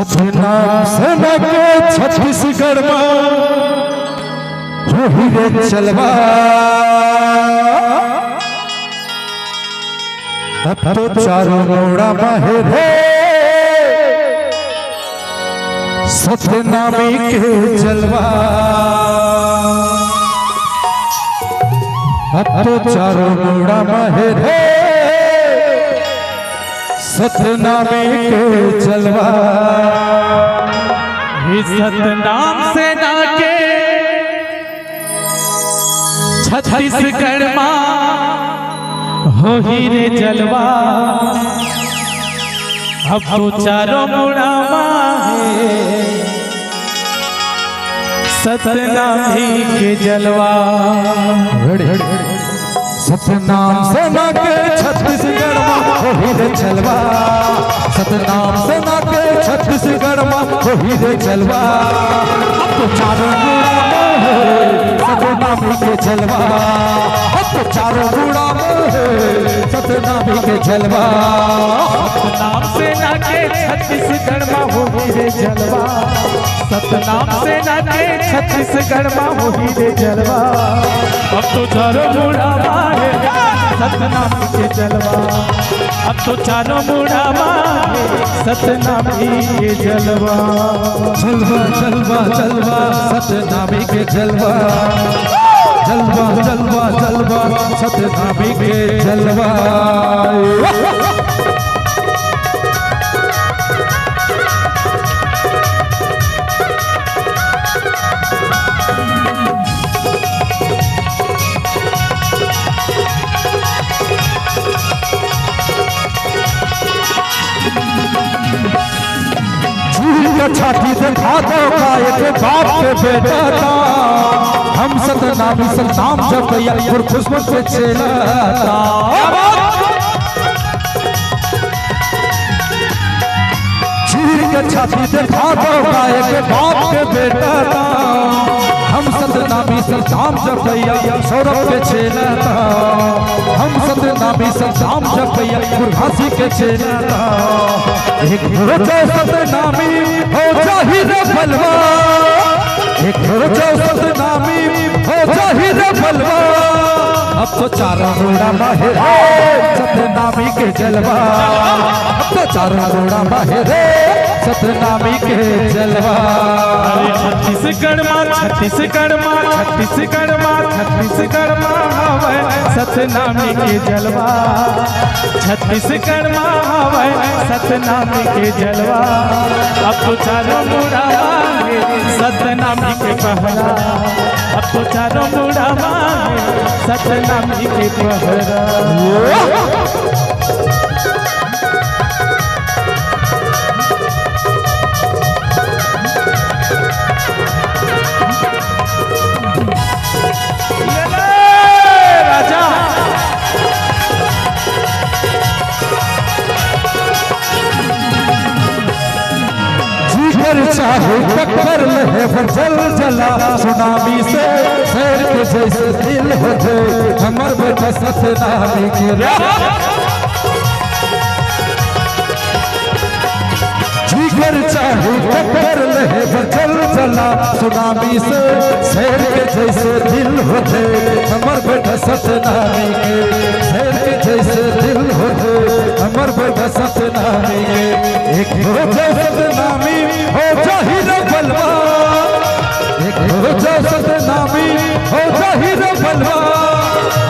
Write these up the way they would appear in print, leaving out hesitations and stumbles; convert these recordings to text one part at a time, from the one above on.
सतनाम सेना के छत्तीसगढ़ में हीरे चलवा अब तो चारों मोड़ा माहिर सतनामी के जलवा अब तो चारों मोड़ा माहिर सतनामी के जलवा। सतनाम सेना के छत्तीसगढ़ मां हो हीरे जलवा अब तो चारों मुड़ा माहे सतनामी के जलवा। सतनाम सेना के छत्तीसगढ़ में हीरे जलवा सतनाम सेना के छत्तीसगढ़ में हीरे जलवा अब तो चारों मुड़ा में सतनामी के जलवा अब तो चारों मुड़ा में सतनामी के जलवा। सतनाम सेना के छत्तीसगढ़ में हो हीरे जलवा सतनाम सेना के छत्तीसगढ़ में हो हीरे जलवा अब तो चारों मुड़ा माहे सतनामी के जलवा अब तो चारों मुड़ा माहे सतनामी के जलवा। जलवा जलवा जलवा सतनामी के जलवा जलवा जलवा जलवा सतनामी के जलवा। छाती से खाता का एक बाप के बेटा था हम सतनामी सतनाम जब भैया खुशबू से चला था चीर के छाती से खाता का एक बाप के बेटा था हम सतनामी सतनाम जब भैया सौरभ के चला था हम सतनामी सतनाम जब भैया गुरघासी के चला था एक सतनामी हो चाहिए बलवा एक सतनामी हो चाहिए बलवा अब तो चारों रोड़ा माहिर सतनामी के जलवा अब तो चारों रोड़ा माहिर सतनामी के जलवा। छत्तीसगढ़ मां छत्तीसगढ़ मां छत्तीसगढ़ मां छत्तीसगढ़ मां हवे सतनामी के जलवा छत्तीसगढ़ मां हवे सतनामी के जलवा अब तो चारों मुड़ा माहे सतनामी के पहरा अब तो चारों मुड़ा माहे सतनामी के पहरा। चाहे टक्कर लहे जल जला सुनामी से शेर के जैसे दिल हो जाए हमर बेटा सतनामी के जिगर चाहे टक्कर लहे जल जला सुनामी से शेर के जैसे दिल हो जाए हमर बेटा सतनामी के शेर के जैसे दिल हो जाए हमर बेटा सतनामी के एक हो जाए सतनामी हो चाहिए बलवा एक हो जाए सतनामी हो चाहिए बलवा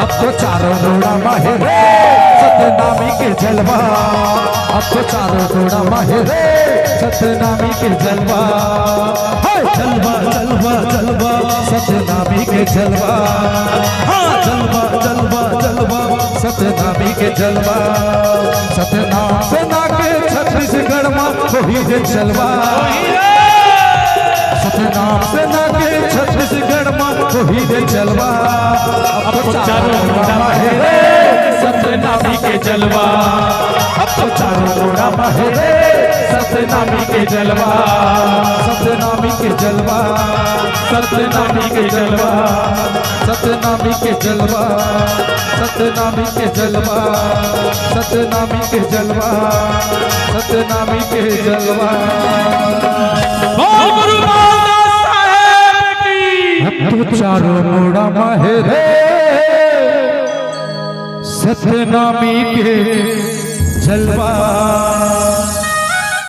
अब तो चारों रोड़ा माहिर सतनामी के जलवा अब तो चारों रोड़ा माहिर सतनामी के जलवा जलवा जलवा जलवा सतनामी के जलवा हाँ जलवा जलवा जलवा सतनामी के जलवा। सतनाम सेना के छत्तीसगढ़ में हीरे जलवा सतनाम सेना के छत्तीसगढ़ में हीरे जलवा अब तो चारों मुड़ा माहिर सतनामी के जलवा अब तो चारों मुड़ा माहिर सतनामी के जलवा सतनामी के जलवा सतनामी के जलवा सतनामी सतनामी के जलवा, सतनामी के जलवा, सतनामी के जलवा, सतनामी के जलवा। बोल गुरु रामदास साहेब की। तू चारों मोड़ा माहिरे सतनामी के जलवा।